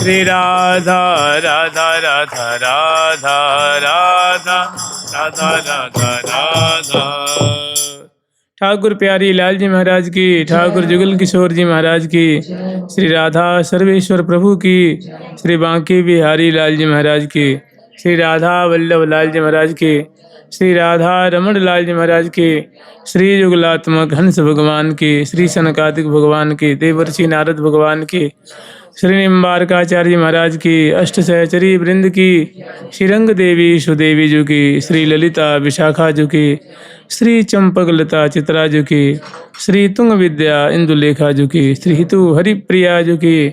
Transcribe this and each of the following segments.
श्री राधा राधा राधा राधा राधा राधा राधा राधा। ठाकुर प्यारी लाल जी महाराज की, ठाकुर जुगल किशोर जी महाराज की, श्री राधा सर्वेश्वर प्रभु की, श्री बांके बिहारी लाल जी महाराज की, श्री राधा वल्लभ लाल जी महाराज की, श्री राधा रमण लाल जी महाराज की, श्री युगलात्मक हंस भगवान की, श्री सनकादिक भगवान की, देवर्षि नारद भगवान की, श्री निम्बारकाचार्य महाराज की, अष्ट सहचरी वृंद की, श्रीरंग देवी सुदेवी जी की, श्री ललिता विशाखा जी की, श्री चंपक लता चित्रा जी की, श्री तुंग विद्या इंदुलेखा जी की, श्री हितु हरिप्रिया जी की,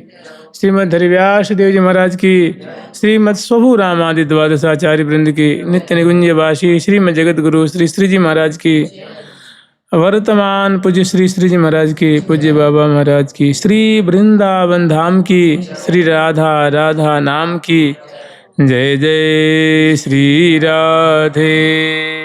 श्रीमद हरिव्यास देव जी महाराज की, श्रीमद स्वभु रामादि द्वादशाचार्य वृंद की, नित्य निकुंज वासी श्रीमद जगत गुरु श्री श्री जी महाराज की, वर्तमान पूज्य श्री श्री जी महाराज की, पूज्य बाबा महाराज की, श्री वृंदावन धाम की, श्री राधा राधा नाम की, जय जय श्री राधे।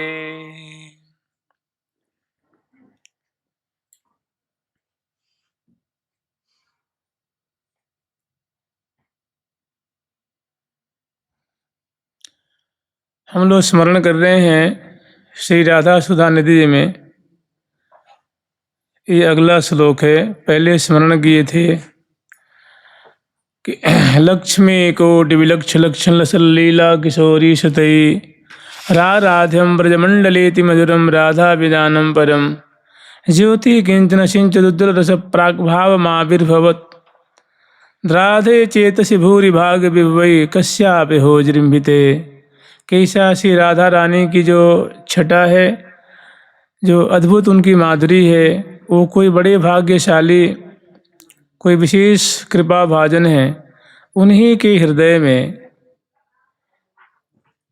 हम लोग स्मरण कर रहे हैं श्री राधा सुधा निधि में। ये अगला श्लोक है, पहले स्मरण किए थे कि लक्ष्मी कोटि विलक्ष लक्षण लसल लीला किशोरी सतई राराध्यम ब्रजमंडलेति मधुरम राधा विदानम परम ज्योति किंचन सिंचुद्र रस प्राग्भाव माविर्भवत राधे चेतसि भूरि भाग विभवई कस्यापि होजृंभिते। कैसा श्री राधा रानी की जो छटा है, जो अद्भुत उनकी माधुरी है, वो कोई बड़े भाग्यशाली, कोई विशेष कृपा भाजन है, उन्हीं के हृदय में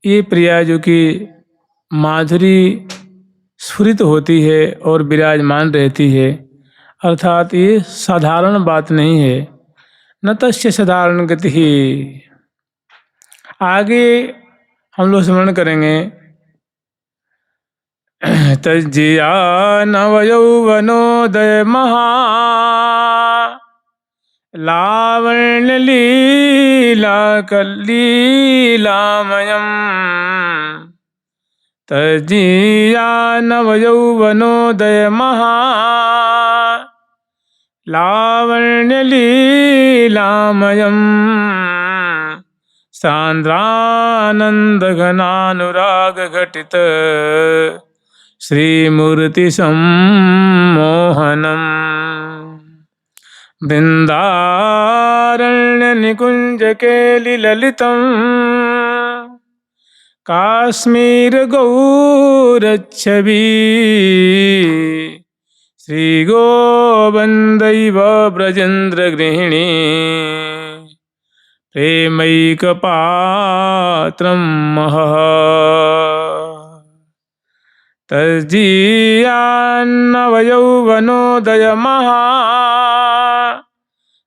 ये प्रिया जो कि माधुरी स्फुरित होती है और विराजमान रहती है। अर्थात ये साधारण बात नहीं है, न तस्य साधारण गति ही। आगे हम लोग स्मरण करेंगे, तज्जिया नवयौवनोदय महा लावण्य लीला कल्लीलामयम् तज्जिया नवयौवनोदय महा लावण्य लीलामयम् सांद्रानंद घनानुराग घटित श्रीमूर्ति सम्मोहनम् वृंदारण्य निकुंज के ललितम् काश्मीर गौरच्छवि श्री गोविंदैव ब्रजेन्द्र गृहिणी प्रेमैकपात्रं महः तज्जियान्नवयौवनोदय महा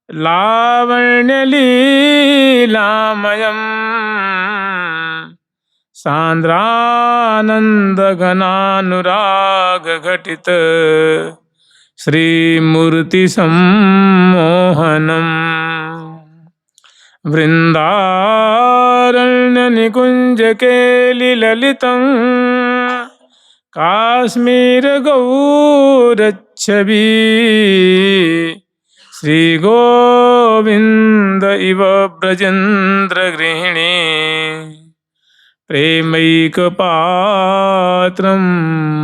लावण्यलीलामयम् सांद्रानन्दघनानुराग घटित श्रीमूर्ति सम्मोहनम् वृंदारण्य निकुंज के ललितम् काश्मीर गौरच्छवि श्री गोविंद इव ब्रजेन्द्र गृहिणी प्रेमैकपात्रं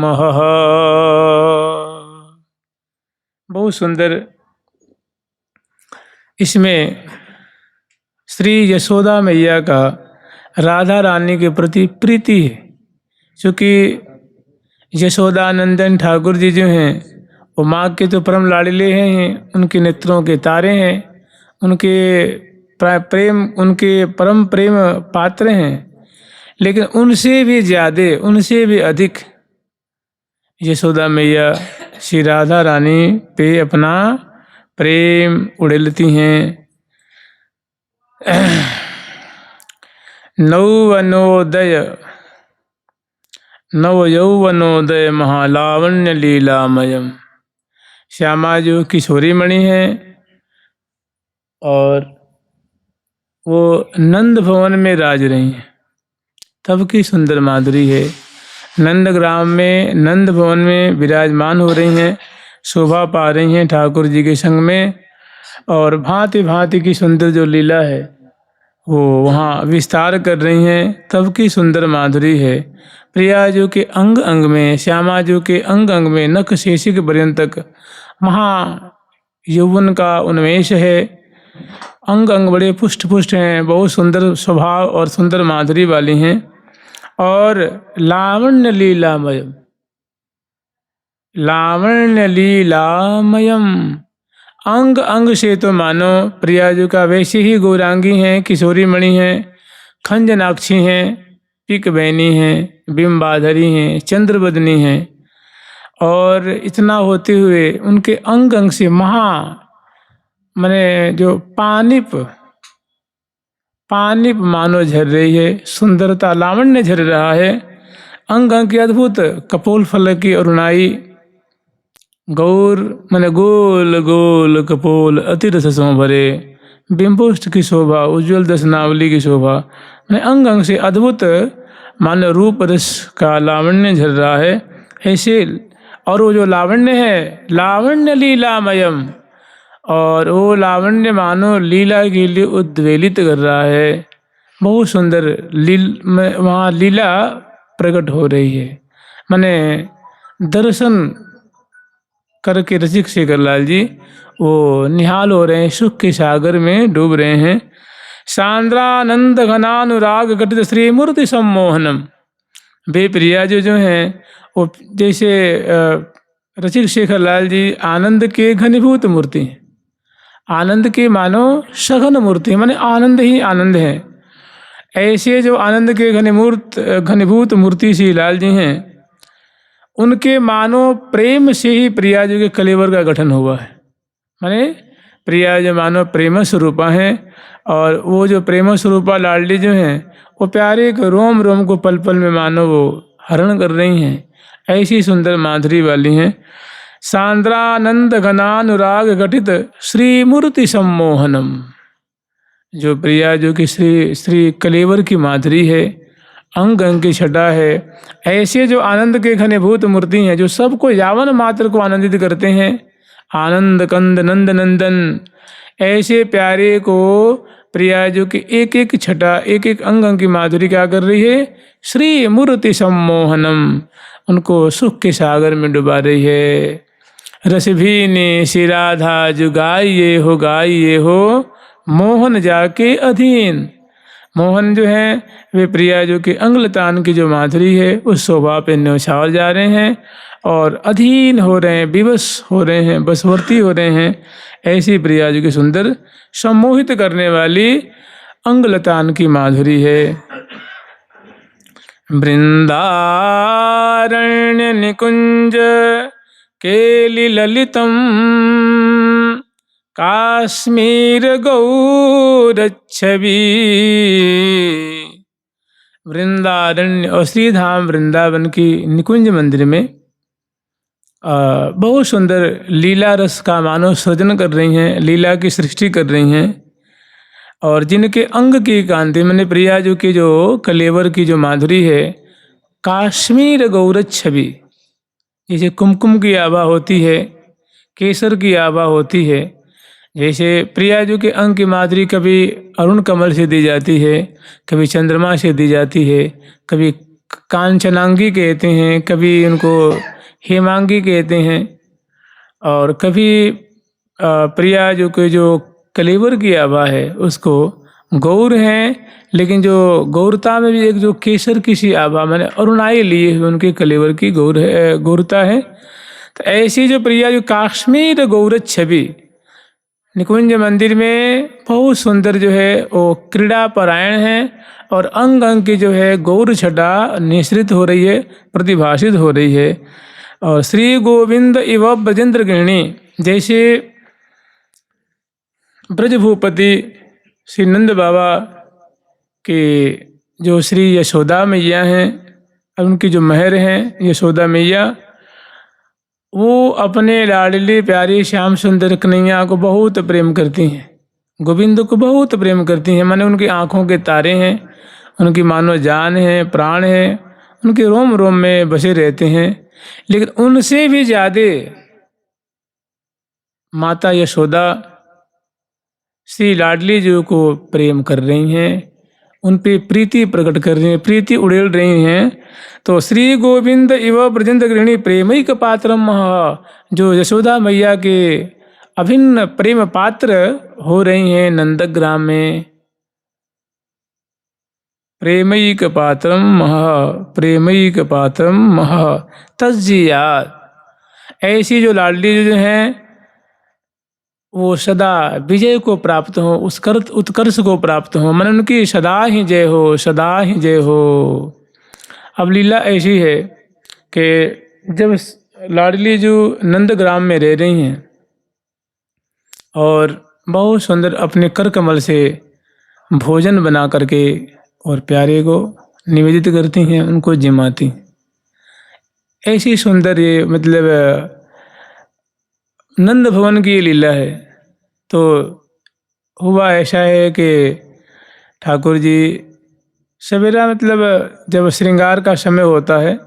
महः। बहुत सुंदर इसमें श्री यशोदा मैया का राधा रानी के प्रति प्रीति है, क्योंकि यशोदानंदन ठाकुर जी जो हैं वो माँ के तो परम लाडले हैं, उनके नेत्रों के तारे हैं, उनके प्रेम, उनके परम प्रेम पात्र हैं। लेकिन उनसे भी ज़्यादा, उनसे भी अधिक यशोदा मैया श्री राधा रानी पे अपना प्रेम उड़ेलती हैं। नवयौवनोदय महालावण्य लीलामयम। श्यामा जो किशोरी मणि है और वो नंद भवन में राज रही हैं, तब की सुंदर माधुरी है। नंदग्राम में नंद भवन में विराजमान हो रही हैं, शोभा पा रही हैं ठाकुर जी के संग में, और भांति भांति की सुंदर जो लीला है वो वहाँ विस्तार कर रही हैं, तब की सुंदर माधुरी है। प्रिया जो के अंग अंग में, श्यामा जो के अंग अंग में नख शेषिक पर्यंत तक महा यौवन का उन्मेष है। अंग अंग बड़े पुष्ट पुष्ट हैं, बहुत सुंदर स्वभाव और सुंदर माधुरी वाली हैं। और लावण्य लीलामयम, लावण्य लीलामयम, अंग अंग से तो मानो प्रिया जी का वैसे ही गौरांगी हैं, किशोरी मणि हैं, खंजनाक्षी हैं, पिक बैनी हैं, बिंबाधरी हैं, चंद्रबदनी हैं। और इतना होते हुए उनके अंग अंग से माने जो पानिप मानो झर रही है, सुंदरता लावण्य झर रहा है। अंग अंग की अद्भुत कपोल फल की अरुणाई, गौर माने गोल गोल कपोल अति रस सो भरे, बिंबोष्ट की शोभा, उज्ज्वल दशनावली की शोभा, माने अंग अंग से अद्भुत मानो रूप रस का लावण्य झर रहा है ऐसे। और वो जो लावण्य है, लावण्य लीलामयम, और वो लावण्य मानो लीला के लिए उद्वेलित कर रहा है। बहुत सुंदर वहाँ लीला प्रकट हो रही है। माने दर्शन करके रसिक शेखर लाल जी वो निहाल हो रहे हैं, सुख के सागर में डूब रहे हैं। सांद्रानंद घनानुराग घटित श्री मूर्ति सम्मोहनम, वे प्रिया जो हैं वो जैसे रसिक शेखर लाल जी आनंद के घनीभूत मूर्ति हैं, आनंद के मानो सघन मूर्ति, माने आनंद ही आनंद है। ऐसे जो आनंद के घनीभूत मूर्ति श्री लाल जी हैं, उनके मानो प्रेम से ही प्रिया जी के कलेवर का गठन हुआ है। माने प्रिया जो मानो प्रेम स्वरूपा हैं, और वो जो प्रेम स्वरूपा लाडली जो हैं वो प्यारे के रोम रोम को पल पल में मानो वो हरण कर रही हैं, ऐसी सुंदर माधुरी वाली हैं। सांद्रानंद घनानुराग घटित श्री मूर्ति सम्मोहनम, जो प्रिया जो कि श्री कलेवर की माधुरी है, अंग अंग की छटा है। ऐसे जो आनंद के घनीभूत मूर्ति हैं, जो सबको यावन मात्र को आनंदित करते हैं, आनंद कंद नंद नंदन, ऐसे प्यारे को प्रिया जो कि एक एक छटा, एक एक अंग अंग की माधुरी क्या कर रही है, श्री मूर्ति सम्मोहनम, उनको सुख के सागर में डुबा रही है। रस भी ने श्री राधा जो गाइए हो मोहन जाके अधीन, मोहन जो है वे प्रिया जो कि अंगलतान की जो माधुरी है उस शोभा पे न्यौछावर जा रहे हैं और अधीन हो रहे हैं, विवश हो रहे हैं, बसवर्ती हो रहे हैं। ऐसी प्रिया जी की सुंदर सम्मोहित करने वाली अंगलतान की माधुरी है। वृंदारण्य निकुंज केली ललितम काश्मीर गौरच्छवि, वृंदारण्य और श्रीधाम वृंदावन की निकुंज मंदिर में बहुत सुंदर लीला रस का मानव सृजन कर रही हैं, लीला की सृष्टि कर रही हैं। और जिनके अंग की कांति मैंने प्रिया जो की जो कलेवर की जो माधुरी है, काश्मीर गौरच्छवि, जैसे कुमकुम की आभा होती है, केसर की आभा होती है, जैसे प्रिया जो के अंग की माधुरी कभी अरुण कमल से दी जाती है, कभी चंद्रमा से दी जाती है, कभी कांचनांगी कहते हैं, कभी उनको हेमांगी कहते हैं, और कभी प्रिया जो के जो कलेवर की आभा है उसको गौर हैं, लेकिन जो गौरता में भी एक जो केसर की सी आभा मैंने अरुणाई लिए हुए उनके कलेवर की गौरता है। तो ऐसी जो प्रिया जो काश्मीर गौरच्छवि निकुंज मंदिर में बहुत सुंदर जो है वो क्रीड़ा परायण है और अंग अंग की जो है गौर छटा निश्रित हो रही है, प्रतिभाषित हो रही है। और श्री गोविंद इव ब्रजेंद्र गृहिणी, जैसे ब्रजभूपति श्री नंद बाबा के जो श्री यशोदा मैया हैं, उनकी जो महर हैं यशोदा मैया, वो अपने लाडली प्यारी श्याम सुंदर कन्हैया को बहुत प्रेम करती हैं, गोविंद को बहुत प्रेम करती हैं, माने उनकी आँखों के तारे हैं, उनकी मानो जान है, प्राण है, उनके रोम रोम में बसे रहते हैं। लेकिन उनसे भी ज़्यादा माता यशोदा श्री लाडली जी को प्रेम कर रही हैं, उन पे प्रीति प्रकट कर रही हैं, प्रीति उड़ेल रही हैं। तो श्री गोविंद इव ब्रजंत गृहिणी प्रेमैक पात्रम, जो यशोदा मैया के अभिन्न प्रेम पात्र हो रही हैं नंदग्राम में। प्रेमैक पात्रम प्रेमैक पात्रम तज्जियात, ऐसी जो लाडली जो हैं वो सदा विजय को प्राप्त हो, उत्कर्ष को प्राप्त हो, मन उनकी सदा ही जय हो, सदा ही जय हो। अब लीला ऐसी है कि जब लाडली जो नंदग्राम में रह रही हैं और बहुत सुंदर अपने कर कमल से भोजन बना करके और प्यारे को निवेदित करती हैं, उनको जिमाती, ऐसी सुंदर ये मतलब नंद भवन की ये लीला है। तो हुआ ऐसा है कि ठाकुर जी सवेरा मतलब जब श्रृंगार का समय होता है,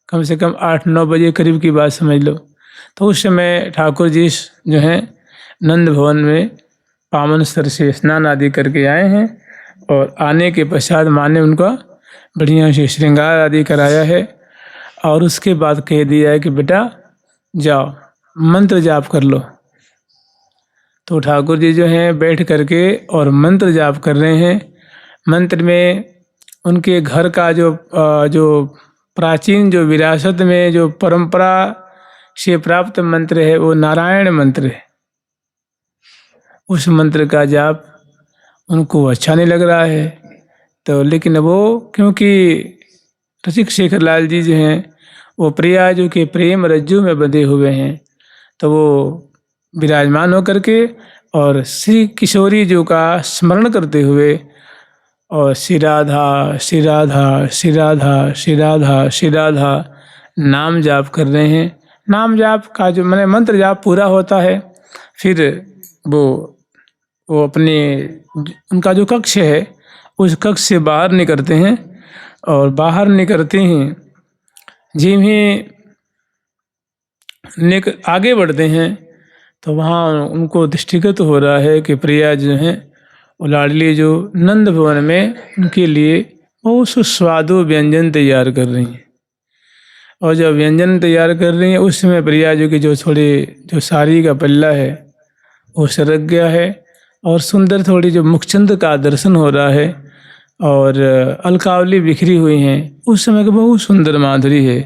कम से कम 8-9 बजे करीब की बात समझ लो, तो उस समय ठाकुर जी जो हैं नंद भवन में पावन स्तर से स्नान आदि करके आए हैं और आने के पश्चात माँ ने उनका बढ़िया से श्रृंगार आदि कराया है और उसके बाद कह दिया है कि बेटा जाओ मंत्र जाप कर लो। तो ठाकुर जी जो हैं बैठ करके और मंत्र जाप कर रहे हैं। मंत्र में उनके घर का जो प्राचीन जो विरासत में जो परंपरा से प्राप्त मंत्र है वो नारायण मंत्र है। उस मंत्र का जाप उनको अच्छा नहीं लग रहा है, तो लेकिन वो क्योंकि रसिक शेखर लाल जी जो हैं वो प्रियाजू के प्रेम रज्जू में बंधे हुए हैं, तो वो विराजमान होकर के और श्री किशोरी जी का स्मरण करते हुए और श्री राधा श्री राधा श्री राधा श्री राधा श्री राधा नाम जाप कर रहे हैं। नाम जाप का जो मैंने मंत्र जाप पूरा होता है, फिर वो अपने उनका जो कक्ष है उस कक्ष से बाहर निकलते हैं और बाहर निकलते हैं जिम ही आगे बढ़ते हैं तो वहाँ उनको दृष्टिगत हो रहा है कि प्रिया जो हैं वो लाडली जो नंद भवन में उनके लिए बहुत सुस्वादु व्यंजन तैयार कर रही हैं। और जब व्यंजन तैयार कर रही हैं उस समय प्रिया जी की जो साड़ी का पल्ला है वो सरक गया है और सुंदर थोड़ी जो मुखचंद का दर्शन हो रहा है और अलकावली बिखरी हुई हैं। उस समय की बहुत सुंदर माधुरी है।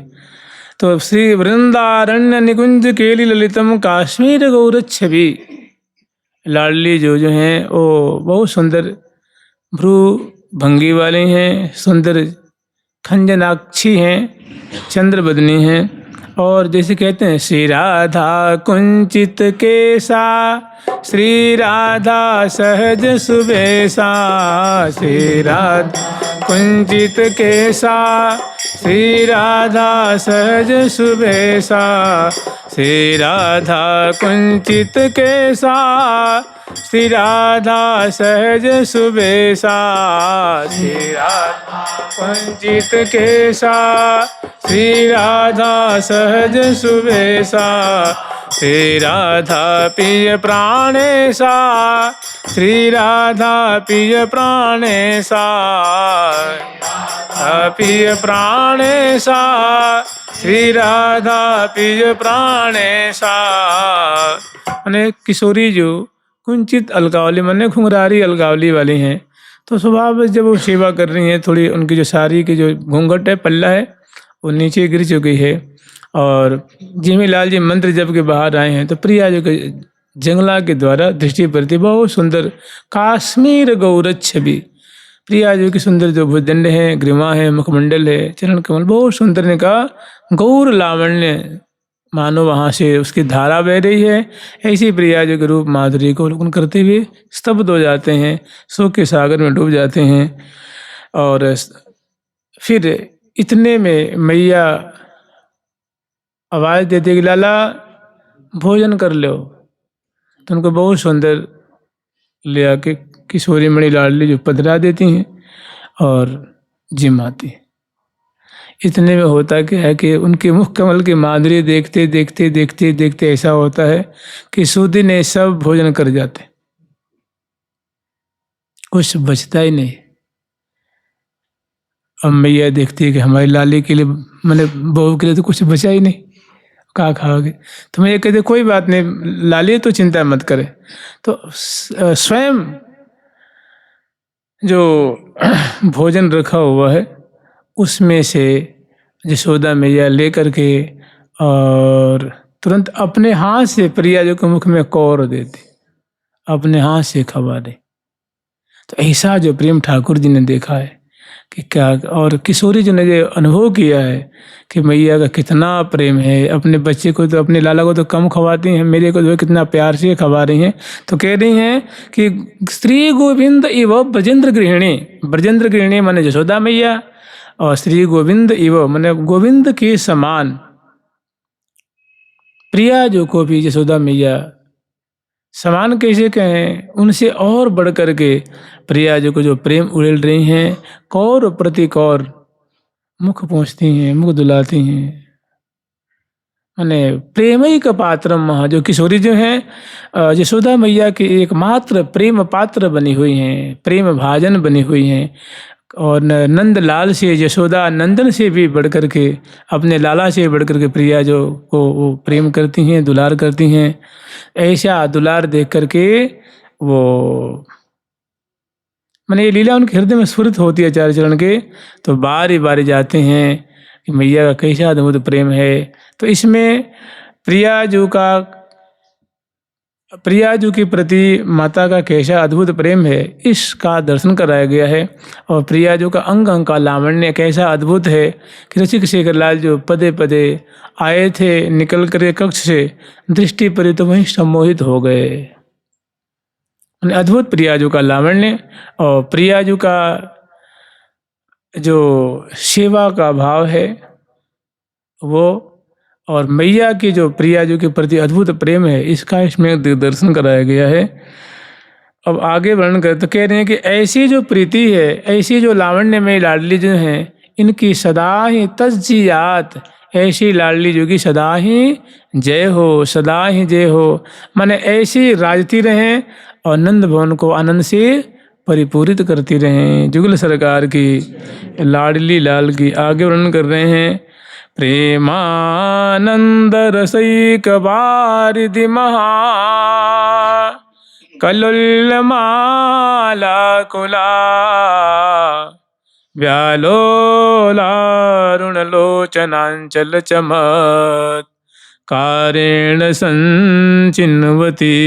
तो श्री वृंदारण्य निकुंज केली ललितम काश्मीर गौरच्छवि, लाडली जो हैं वो बहुत सुंदर भ्रू भंगी वाले हैं, सुंदर खंजनाक्षी हैं, चंद्रबदनी हैं और जैसे कहते हैं श्री राधा कुंचित केसा श्री राधा सहज सुबेसा, श्री राधा कुंचित केसा श्री राधा सहज सुबेसा, श्री राधा कुंचित केसा श्री राधा सहज सुबेसा, श्री राधा कुंचित केसा श्री राधा सहज सुबेसा, श्री राधा प्रिय प्राणेसा श्री राधा प्रिय प्राणेसा, प्रिय प्राणेसा श्री राधा प्रिय प्राणेसा। मैंने किशोरी जो कुंचित अलगावली मैंने घुंघरारी अलगावली वाली हैं, तो स्वभाव जब वो सेवा कर रही हैं थोड़ी उनकी जो साड़ी की जो घूंघट है पल्ला है वो नीचे गिर चुकी है और जिमी लाल जी मंत्र जब के बाहर आए हैं तो प्रिया जी के जंगला के द्वारा दृष्टि पड़ती बहुत सुंदर काश्मीर गौरच्छवि, प्रिया जी की सुंदर जो भुजदंड है, ग्रीवा है, मुखमंडल है, चरण कमल बहुत सुंदर ने कहा गौर लावण्य मानो वहाँ से उसकी धारा बह रही है। ऐसी प्रिया जी के रूप माधुरी को अवलोकन करते हुए स्तब्ध हो जाते हैं, शोक के सागर में डूब जाते हैं। और फिर इतने में मैया आवाज़ देती कि लाला भोजन कर लो, तो उनको बहुत सुंदर ले आके किशोरी मणि लाडली जो पधरा देती हैं और जिमाती हैं। इतने में होता क्या है कि उनके मुख कमल की माधुरी देखते देखते देखते देखते ऐसा होता है कि सूदी ने सब भोजन कर जाते, कुछ बचता ही नहीं। अब मैया देखती है कि हमारी लाली के लिए, मैंने बहू के लिए तो कुछ बचा ही नहीं, कहाँ खाओगे। तो मैं ये कहते कोई बात नहीं, लाली तो चिंता मत करे। तो स्वयं जो भोजन रखा हुआ है उसमें से यशोदा मैया ले करके और तुरंत अपने हाथ से प्रिया जी के मुख में कौर देती, अपने हाथ से खवा दे। तो ऐसा जो प्रेम ठाकुर जी ने देखा है कि क्या, और किशोरी जी ने जो अनुभव किया है कि मैया का कितना प्रेम है। अपने बच्चे को तो, अपने लाला को तो कम खवाती हैं, मेरे को जो है कितना प्यार से खवा रही हैं। तो कह रही हैं कि श्री गोविंद इव ब्रजेंद्र गृहिणी, ब्रजेंद्र गृहिणी माने यशोदा मैया, और श्री गोविंद इव माने गोविंद के समान प्रिया जो को भी यशोदा मैया समान कैसे कहें, उनसे और बढ़ कर के प्रिया जी को जो प्रेम उड़ेल रही हैं, कौर प्रति कौर मुख पहुँचती हैं, मुख दुलाती हैं। माने प्रेमई का पात्रम महा, जो किशोरी जो हैं यशोदा मैया की एकमात्र प्रेम पात्र बनी हुई हैं, प्रेम भाजन बनी हुई हैं। और नंद लाल से, यशोदा नंदन से भी बढ़ कर के, अपने लाला से बढ़ कर के प्रिया जो को वो प्रेम करती हैं, दुलार करती हैं। ऐसा दुलार देख कर के वो मैंने ये लीला उनके हृदय में स्फुरित होती है चार चरण के। तो बारी बारी जाते हैं कि मैया का कैसा अद्भुत प्रेम है। तो इसमें प्रिया जी के प्रति माता का कैसा अद्भुत प्रेम है, इसका दर्शन कराया गया है। और प्रिया जी का अंग अंग का लावण्य कैसा अद्भुत है कि रसिक शेखर लाल जो पदे पदे आए थे निकल कर कक्ष से, दृष्टि पड़ी तो वहीं सम्मोहित हो गए। अद्भुत प्रिया जी का लावण्य और प्रिया जी का जो सेवा का भाव है वो, और मैया की जो प्रिया जी के प्रति अद्भुत प्रेम है, इसका इसमें दर्शन कराया गया है। अब आगे वर्णन कर तो कह रहे हैं कि ऐसी जो प्रीति है, ऐसी जो लावण्य में लाडली जो हैं, इनकी सदा ही तस्जियात, ऐसी लाडली जो की सदा ही जय हो, सदा ही जय हो। माने ऐसी राजती रहें और नंद भवन को आनंद से परिपूरित करती रहें। जुगल सरकार की लाडली लाल की आगे वर्णन कर रहे हैं। प्रेमानंद रसैक वारिधि महा कल्लोल माला कुला व्यालोलारुणलोचनांचल चमत् कारेण संचिन्वती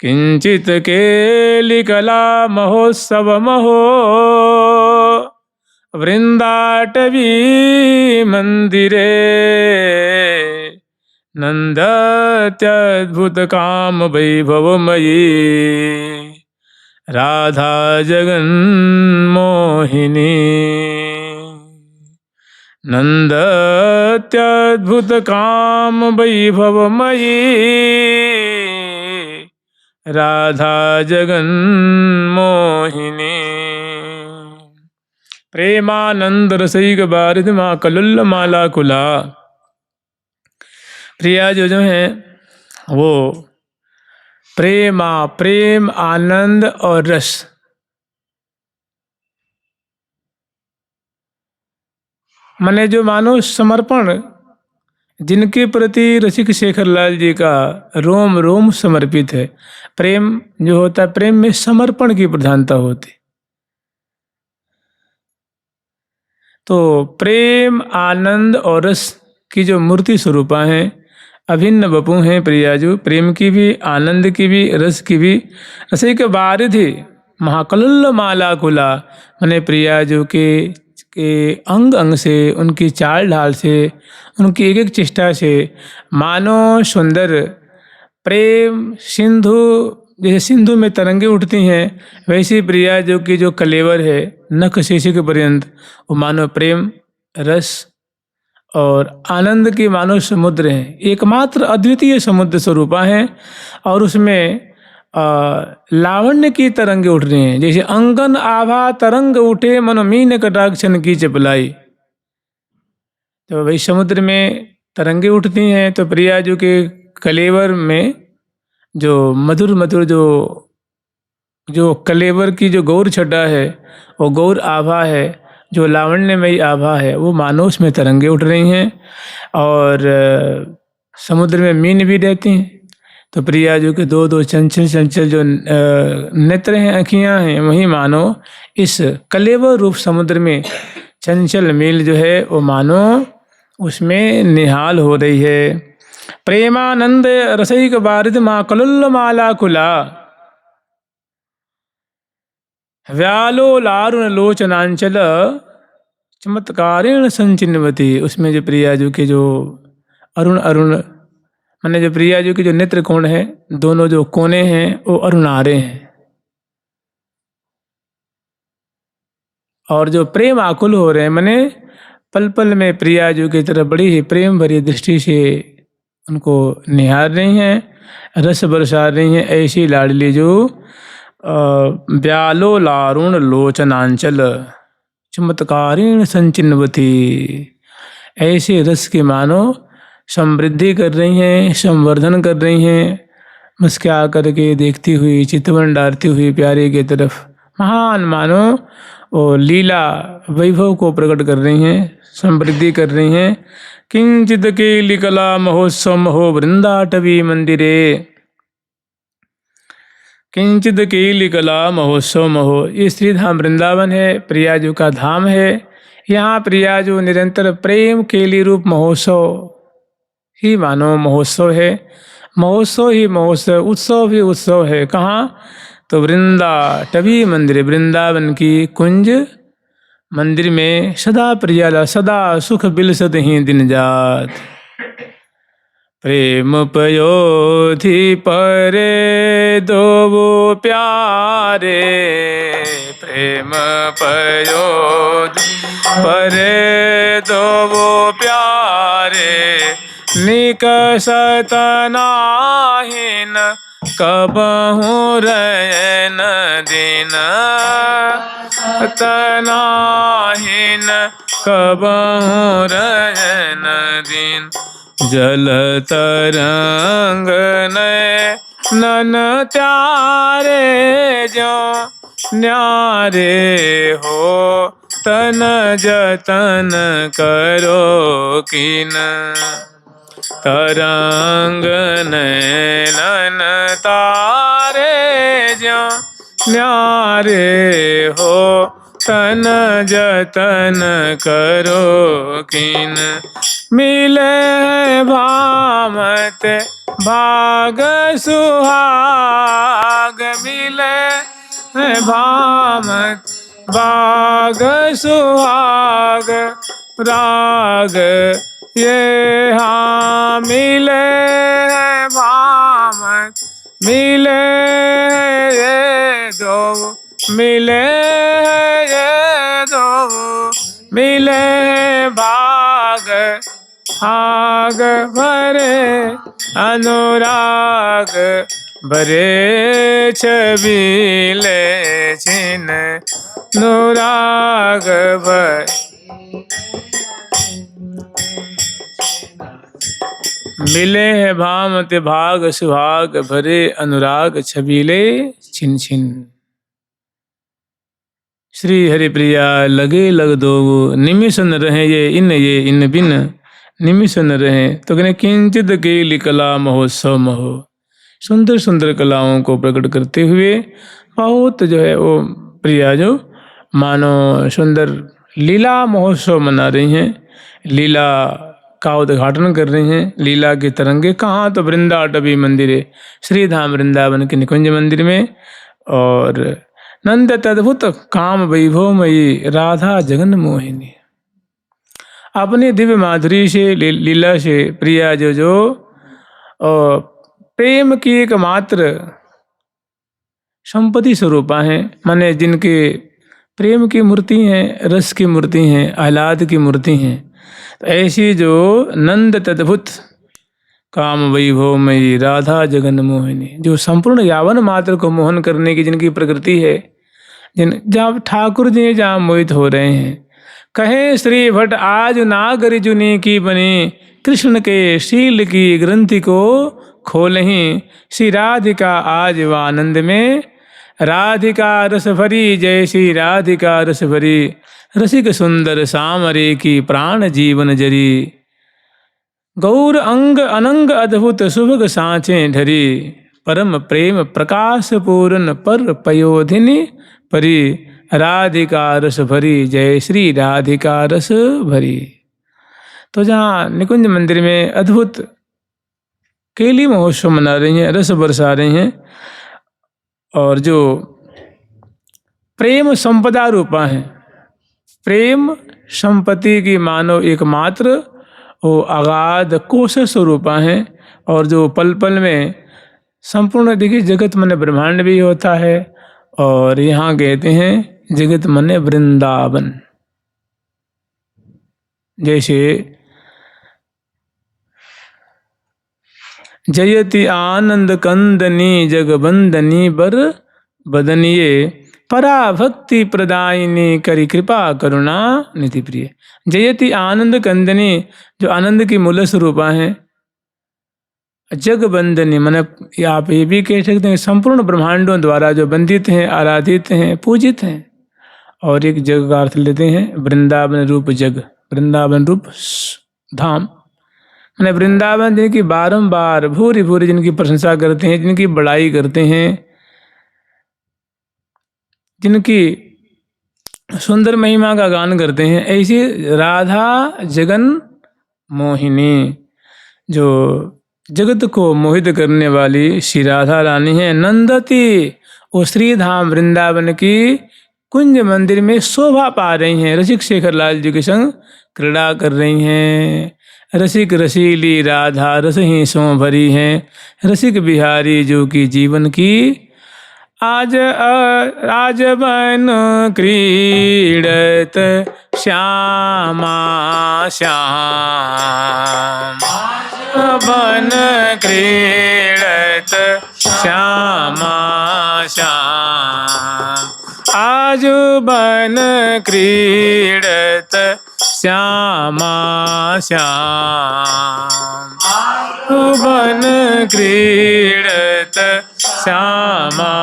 किंचित केलिकला महोत्सव महो वृंदाटवी मंदिरे नंदत्यद्भुत काम वैभवमयी राधा जगन्मोहिनी। नंदत्यद्भुत काम वैभवमयी राधा जगन्मोहिनी। प्रेमानंद रसैक वारिधि माँ कल्लोल माला कुला। प्रिया जो हैं वो प्रेम, आनंद और रस, माने जो मानो समर्पण, जिनके प्रति रसिक शेखर लाल जी का रोम रोम समर्पित है। प्रेम जो होता है, प्रेम में समर्पण की प्रधानता होती। तो प्रेम, आनंद और रस की जो मूर्ति स्वरूपा हैं, अभिन्न वपु हैं प्रिया जो, प्रेम की भी, आनंद की भी, रस की भी। रसिक वारिधि महाकल्लोल माला कुला, माने प्रिया जो के अंग अंग से, उनकी चाल ढाल से, उनकी एक एक चेष्टा से मानो सुंदर प्रेम सिंधु, जैसे सिंधु में तरंगे उठती हैं, वैसी प्रिया जो की जो कलेवर है नख शेषिक पर्यंत, वो मानो प्रेम, रस और आनंद की मानो समुद्र हैं, एकमात्र अद्वितीय समुद्र स्वरूपा हैं। और उसमें लावण्य की तरंगे उठ रही हैं। जैसे अंगन आभा तरंग उठे मन मीन कटाक्षन की चपलाई। तो भाई समुद्र में तरंगे उठती हैं तो प्रियाजू के कलेवर में जो मधुर मधुर जो कलेवर की जो गौर छटा है, वो गौर आभा है, जो लावण्यमयी आभा है, वो मानो उसमें तरंगे उठ रही हैं। और समुद्र में मीन भी रहती हैं। तो प्रियाजू के दो दो चंचल चंचल जो नेत्र हैं, आँखियाँ हैं, वही मानो इस कलेवर रूप समुद्र में चंचल मील जो है वो मानो उसमें निहाल हो रही है। प्रेमानंद रसैक बारिद माँ कलुल्ल माला कुला व्यालो लारुण लोचनांचल चमत्कारेण संचिन्वती। उसमें जो प्रियाजू के जो अरुण अरुण माने जो प्रियाजू के जो नेत्र कोण है, दोनों जो कोने हैं वो अरुणारे हैं। और जो प्रेम आकुल हो रहे हैं, माने पल पल में प्रियाजू की तरफ बड़ी ही प्रेम भरी दृष्टि से उनको निहार रही हैं, रस बरसा रही हैं। ऐसी लाडली जो ब्यालो लारुण लोचनांचल चमत्कारेण संचिन्वती, ऐसे रस के मानो समृद्धि कर रही हैं, संवर्धन कर रही हैं। मुस्कुरा करके देखती हुई, चितवन डालती हुई प्यारे की तरफ महान मानो वो लीला वैभव को प्रकट कर रही हैं, समृद्धि कर रही हैं। किंचित केलिकला महोत्सव महो वृंदाटवी मंदिरे। किंचित केलिकला महोत्सव महो, ये श्रीधाम वृंदावन है, प्रियाजू का धाम है। यहाँ प्रियाजू निरंतर प्रेम केली रूप महोत्सव ही मानो महोत्सव है। महोत्सव ही महोत्सव, उत्सव ही उत्सव है। कहाँ? तो वृंदाटवी मंदिर, वृंदावन की कुंज मंदिर में सदा प्रियाला सदा सुख बिलसत ही दिन जात। प्रेम पयोधि परे दो वो प्यारे, प्रेम पयोधि परे दो वो प्यारे, निकसत नाहिन कबहु रयन दिन, तनाहिन कबहु रयन दिन। जल तरंग नन त्यारे जो न्यारे हो, तन जतन करो किन। तरंग नैनन तारे जो न्यारे हो, तन जतन करो किन। मिले भामत भाग सुहाग, मिले भामत भाग सुहाग, राग ये हाँ मिले भामत, मिले ये दो, मिले ये दो, मिले भाग आग भरे अनुराग, भरे छबीले छिन अनुराग भर। मिले हैं भामत भाग सुहाग, भरे अनुराग छबीले छिन छिन। श्री हरि प्रिया लगे लग दो, निमिष न रहे ये इन बिन, निमिष न रहे। तो कहने किंचित केली कला महोत्सव महो, सुंदर सुंदर कलाओं को प्रकट करते हुए बहुत जो है वो प्रिया जो मानो सुंदर लीला महोत्सव मना रही हैं, लीला का उद्घाटन कर रही हैं। लीला के तरंगे कहाँ? तो वृंदाटवी मंदिर है, श्रीधाम वृंदावन के निकुंज मंदिर में। और नंद तद्भुत काम वैभवमयी राधा जगन मोहिनी, अपनी दिव्य माधुरी से लीला से प्रिया जो प्रेम की एकमात्र संपत्ति स्वरूपा हैं, माने जिनके प्रेम की मूर्ति हैं, रस की मूर्ति हैं, आह्लाद की मूर्ति हैं। तो ऐसी जो नंद तद्भुत काम वैभवमयी राधा जगन मोहिनी, जो संपूर्ण यावन मात्र को मोहन करने की जिनकी प्रकृति है, जहाँ ठाकुर जी जहाँ मोहित हो रहे हैं। कहे श्री भट्ट आज नागरी जुनी की बनी, कृष्ण के शील की ग्रंथि को खोलहीं। श्री राधिका आज व आनंद में, राधिका रस भरी जैसी राधिका रस भरी, रसिक सुंदर सामरे की प्राण जीवन जरी। गौर अंग अनंग अद्भुत सुभग सांचे ढरी, परम प्रेम प्रकाश पूर्ण पर पयोधिनी परी। राधिका रस भरी जय श्री राधिका रस भरी। तो जहाँ निकुंज मंदिर में अद्भुत केली महोत्सव मना रही हैं, रस बरसा रही हैं, और जो प्रेम संपदा रूपा हैं, प्रेम संपत्ति की मानो एकमात्र वो अगाध कोश स्वरूपा हैं, और जो पल पल में संपूर्ण देखिए जगत मन ब्रह्मांड भी होता है। और यहाँ कहते हैं जगत मन वृंदावन, जैसे जयति आनंद कंदनी जगबंदनी बर बदनिये, पराभक्ति प्रदायिनी करी कृपा करुणा निधि प्रिय। जयति आनंद कंदनी, जो आनंद की मूल स्वरूपा हैं। जगबंदनी मन आप ये भी कह सकते हैं संपूर्ण ब्रह्मांडों द्वारा जो वंदित हैं, आराधित हैं, पूजित हैं। और एक जग का अर्थ लेते हैं वृंदावन रूप जग, वृंदावन रूप धाम, मैंने वृंदावन जिनकी बारंबार भूरी भूरी जिनकी प्रशंसा करते हैं, जिनकी बड़ाई करते हैं, जिनकी सुंदर महिमा का गान करते हैं, ऐसी राधा जगन मोहिनी, जो जगत को मोहित करने वाली श्री राधा रानी है। नंदती, वो श्रीधाम वृंदावन की कुंज मंदिर में शोभा पा रही हैं, रसिक शेखर लाल जी के संग क्रीड़ा कर रही हैं। रसिक रसीली राधा रस ही सो भरी हैं, रसिक बिहारी जो कि जीवन की आज राजबन क्रीड़त श्यामा श्याम, बन क्रीड़त श्यामा श्याम, आज बन क्रीड़त श्यामा श्याम, बन क्रीड़त श्यामा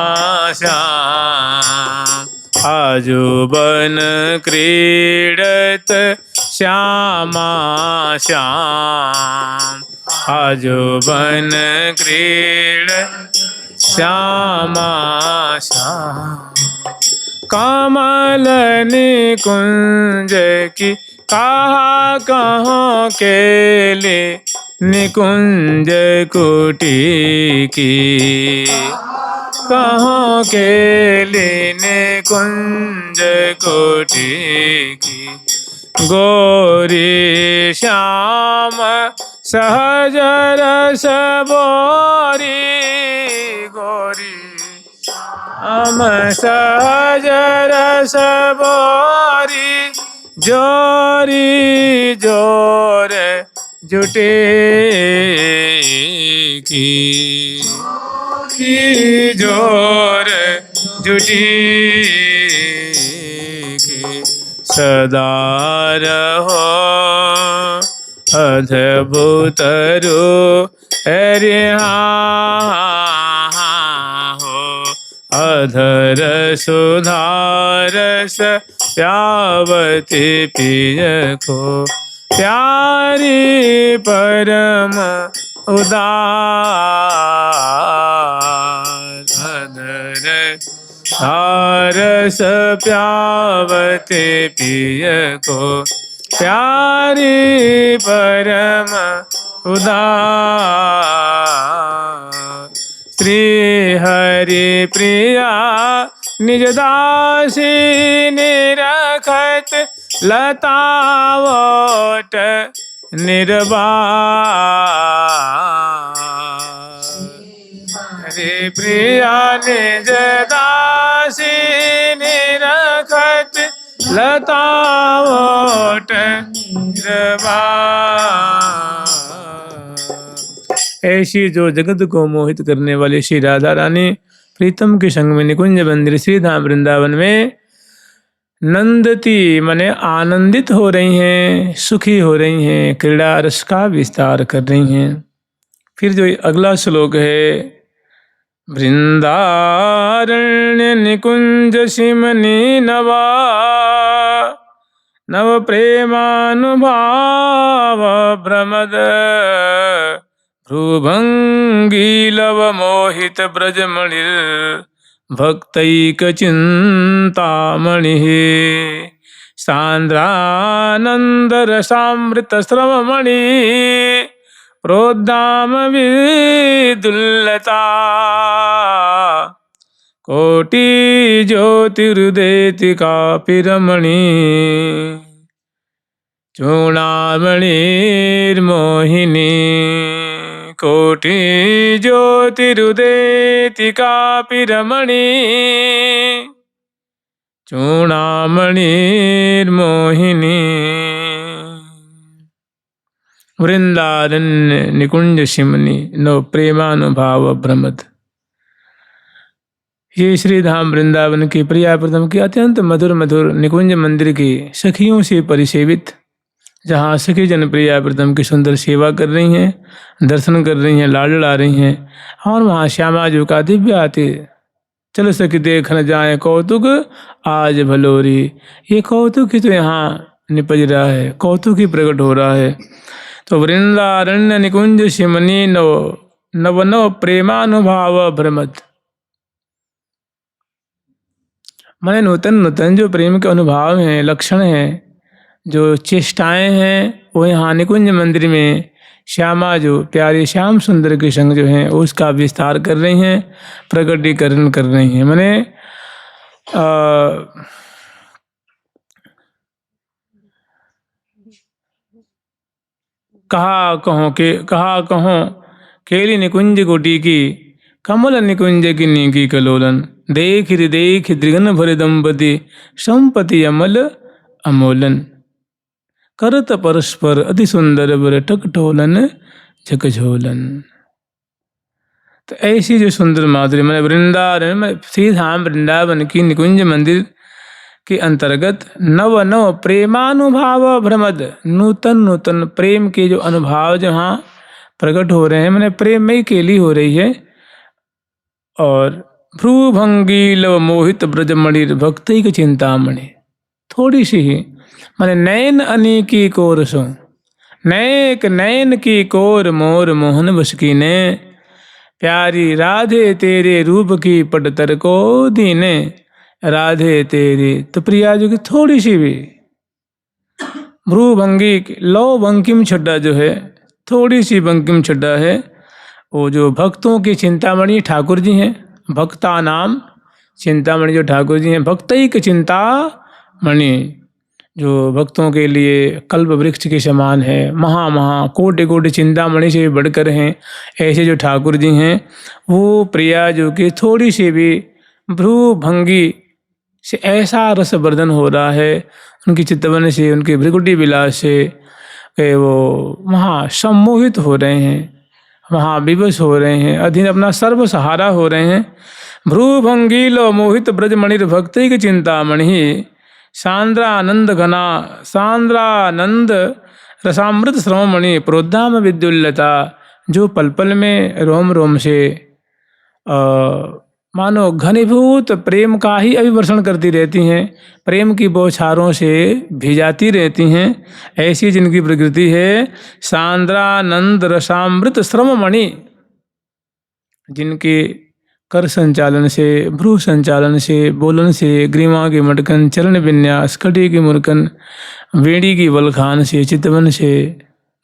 श्याम, आजो बन क्रीड़त श्यामा श्याम, आजो बन क्रीड़त श्यामा श्याम। कमल निकुंज की कहा कहाँ के ले, निकुंज कुटी की कहाँ के ले, निकुंज कुटी की। गौरी श्याम सहज रस बोरी, गौरी श्याम सहज रस बोरी, जोरी जोर जुटे की, जोर जुटी की। सदा रहो अद्भुत रूप अरे हो, अधर सुधारस प्यावती पिय को, प्यारी परम उदार, अधर सारस प्यावते पिय को, प्यारी परम उदार। श्री हरि प्रिया निज दासी निरखत, लतावट निर्बार। हरि प्रिया निज दासी निरखत, लतावट निर्बार। ऐसी जो जगत को मोहित करने वाली श्री राधा रानी प्रीतम के संग में निकुंज मंदिर श्री धाम वृंदावन में नंदती माने आनंदित हो रही हैं, सुखी हो रही हैं, क्रीड़ा रस का विस्तार कर रही हैं। फिर जो अगला श्लोक है, वृंदारण्य निकुंज सिमनी नवा नव प्रेमानुभाव भ्रमद भ्रुभंगी लव मोहित ब्रजमणिर भक्तैक चिंतामणि सांद्रानंद रसामृत श्रवमणि प्रोद्दाम विदुल्लता कोटि ज्योतिरुदेति कापिरमणि चूणामणिर्मोहिनी कोटि ज्योतिरुदेति कापिरमणि चूणामणिर्मोहिनी। वृंदारण्य निकुंज सिमनी नव प्रेमानुभाव भ्रमद। ये श्री धाम वृंदावन की प्रियाप्रदम की अत्यंत मधुर मधुर निकुंज मंदिर की सखियों से परिसेवित, जहाँ सखी जन प्रियाप्रदम की सुंदर सेवा कर रही हैं, दर्शन कर रही हैं, लाड ला रही हैं, और वहाँ श्यामा जी का दिव्य आते चल सखी देखन जाए कौतुक आज भलोरी। ये कौतुक ही तो यहाँ निपज रहा है, कौतुक ही प्रकट हो रहा है। तो वृंदारण्य निकुंज सिमनी नव नव नव प्रेमानुभाव भ्रमद, माने नूतन नूतन जो प्रेम के अनुभव हैं, लक्षण हैं, जो चेष्टाएं हैं, वो यहाँ निकुंज मंदिर में श्यामा जो प्यारे श्याम सुंदर के संग जो हैं उसका विस्तार कर रही हैं, प्रकटीकरण कर रही हैं। माने कहा कहो केली निकुंज कोटि की कमल निकुंज की नीकी कलोलन देख दृगन भर दंपति संपति अमल अमोलन करत परस्पर अति सुंदर बर टकटोलन झकझोलन। तो ऐसी जो सुंदर माधुरी मैंने वृंदावन में श्री धाम वृंदावन की निकुंज मंदिर के अंतर्गत नव नव प्रेमानुभाव भ्रमद, नूतन नूतन प्रेम के जो अनुभव जहाँ प्रकट हो रहे हैं, मैंने प्रेममयी केली हो रही है। और भ्रूभंगी लव मोहित ब्रजमणि भक्ति की चिंतामणि, थोड़ी सी ही मैंने नयन अनेकी कोर सो नैक नयन की कोर मोर मोहन बसकी ने प्यारी राधे तेरे रूप की पटतर को दीने राधे तेरी। तो प्रिया जो कि थोड़ी सी भी भ्रूभंगी लो बंकिम छड्डा जो है, थोड़ी सी बंकिम छड्डा है, वो जो भक्तों की चिंतामणि ठाकुर जी हैं, भक्ता नाम चिंतामणि जो ठाकुर जी हैं, भक्तैक चिंतामणि जो भक्तों के लिए कल्प वृक्ष के समान है, महा कोटि कोटि चिंतामणि से बढ़कर हैं, ऐसे जो ठाकुर जी हैं वो प्रिया जो कि थोड़ी सी भी भ्रूभंगी से ऐसा रसवर्धन हो रहा है उनकी चितवन से, उनके भृकुटी विलास से, वो वहाँ सम्मोहित हो रहे हैं, वहाँ विवश हो रहे हैं, अधीन अपना सर्व सहारा हो रहे हैं। भ्रूभंगी लो मोहित ब्रजमणिर भक्ति की चिंतामणि सांद्रानंद घना सांद्रानंद रसामृत श्रवमणि प्रोद्धाम विद्युल्लता, जो पल पल में रोम रोम से मानो घनीभूत प्रेम का ही अभिवर्षण करती रहती हैं, प्रेम की बौछारों से भिजाती रहती हैं, ऐसी जिनकी प्रकृति है। सांद्रानंद रसामृत श्रवमणि, जिनके कर संचालन से, भ्रू संचालन से, बोलन से, ग्रीवा के मटकन, चरण विन्यास, कटी की मुरकन, वेड़ी की वलखान से, चितवन से,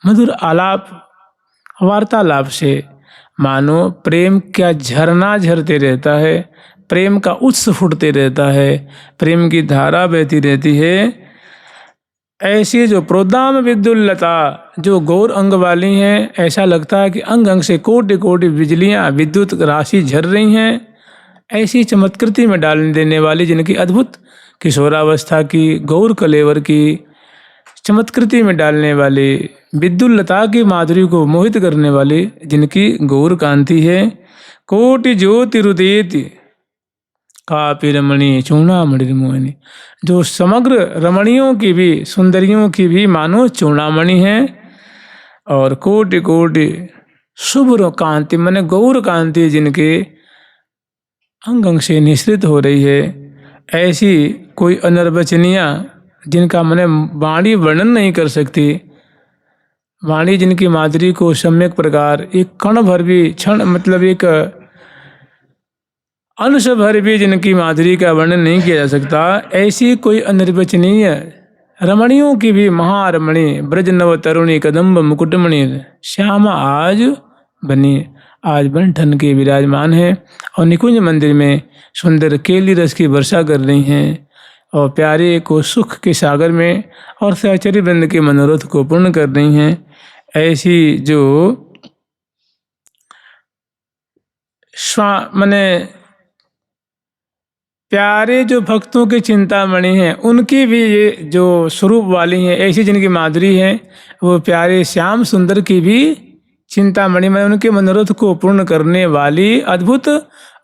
मधुर आलाप वार्तालाप से मानो प्रेम का झरना झरते रहता है, प्रेम का उत्स फूटते रहता है, प्रेम की धारा बहती रहती है। ऐसी जो प्रोद्दाम विद्युल्लता, जो गौर अंग वाली हैं, ऐसा लगता है कि अंग अंग से कोटि कोटि बिजलियां विद्युत राशि झर रही हैं, ऐसी चमत्कृति में डाल देने वाली, जिनकी अद्भुत किशोरावस्था की गौर कलेवर की चमत्कृति में डालने वाली, विद्युल्लता की माधुरी को मोहित करने वाली जिनकी गौर कांति है। कोटि ज्योति रुदेति कापि रमणी चूड़ामणि मोहिनी, जो समग्र रमणियों की भी, सुंदरियों की भी मानो चूड़ामणि है। और कोटि कोटि शुभ्र कांति माने गौर कांति जिनके अंग अंग से निश्रित हो रही है, ऐसी कोई अनर्वचनीय जिनका मैंने वाणी वर्णन नहीं कर सकती, वाणी जिनकी माधुरी को सम्यक प्रकार एक कण भर भी, क्षण मतलब एक अंश भर भी जिनकी माधुरी का वर्णन नहीं किया जा सकता, ऐसी कोई अनिर्वचनीय रमणियों की भी महारमणी ब्रज नव तरुणी कदम्ब मुकुटमणि श्यामा आज बनी, आज बन के विराजमान है और निकुंज मंदिर में सुंदर केली रस की वर्षा कर रही हैं और प्यारे को सुख के सागर में और सहचरी वृंद के मनोरथ को पूर्ण कर रही हैं। ऐसी जो माने प्यारे जो भक्तों की चिंतामणि हैं, उनकी भी ये जो स्वरूप वाली हैं, ऐसी जिनकी माधुरी है, वो प्यारे श्याम सुंदर की भी चिंतामणि में उनके मनोरथ को पूर्ण करने वाली अद्भुत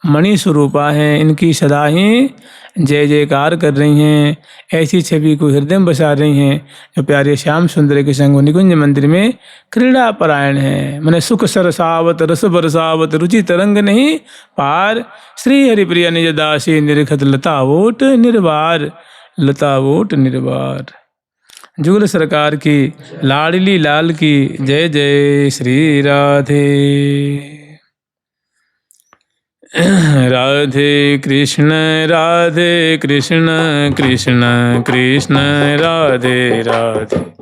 मणि स्वरूपा हैं। इनकी सदा ही जय जयकार कर रही हैं, ऐसी छवि को हृदय में बसा रही हैं जो प्यारे श्याम सुंदर के संग निकुंज मंदिर में क्रीड़ा परायण है। मैंने सुख सरसावत रस बरसावत रुचि तरंग नहीं पार, श्री हरिप्रिया निज दासी निरखत लतावोट निर्वार, लतावोट निर्वार। जुगल सरकार की लाडली लाल की जय जय श्री राधे। राधे कृष्ण कृष्ण कृष्ण राधे राधे।